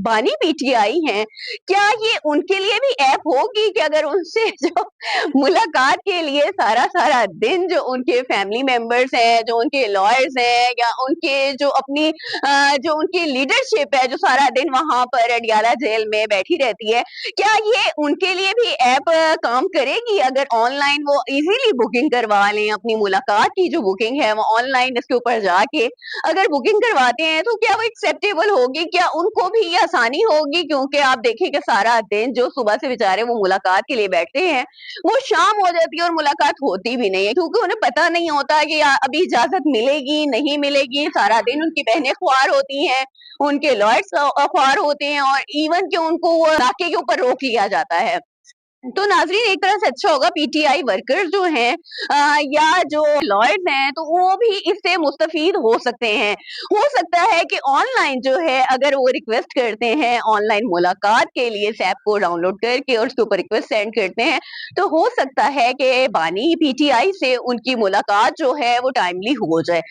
बानी पीटीआई हैं, क्या ये उनके लिए भी ऐप होगी कि अगर उनसे जो मुलाकात के लिए सारा-सारा दिन जो उनके फैमिली मेंबर्स हैं, जो उनके लॉयर्स हैं या उनके जो अपनी जो उनकी लीडरशिप है, जो सारा दिन वहाँ पर अडियाला जेल में बैठी रहती है, क्या ये उनके लिए भी ऐप काम करेगी? अगर ऑनलाइन वो इज़िली बुकिंग करवा लें, अपनी मुलाकात की जो बुकिंग है, वो ऑनलाइन इसके ऊपर जाके अगर बुकिंग करवाते हैं, तो क्या वो एक्सेप्टेबल होगी? क्या उनको भी ये आसानी होगी? क्योंकि आप देखें कि सारा दिन जो सुबह से बेचारे वो मुलाकात के लिए बैठते हैं, वो शाम हो जाती है और मुलाकात होती भी नहीं है क्योंकि उन्हें पता नहीं होता कि अभी इजाज़त मिलेगी, नहीं मिलेगी। सारा दिन उनकी बहनें ख्वार होती हैं, उनके लॉयर्स ख्वार होते हैं और इवन कि उनको वो नाके के ऊपर रोक लिया जाता है। तो नाज़रीन एक तरह से अच्छा होगा पीटीआई वर्कर्स जो हैं या जो लॉयर्स हैं तो वो भी इससे मुस्तफ़ीद हो सकते हैं। हो सकता है कि ऑनलाइन जो है अगर वो रिक्वेस्ट करते हैं ऑनलाइन मुलाकात के लिए इस ऐप को डाउनलोड करके और उसके ऊपर रिक्वेस्ट सेंड करते हैं, तो हो सकता है कि बानी पीटीआई से उनकी मुलाकात जो है वो टाइमली हो जाए।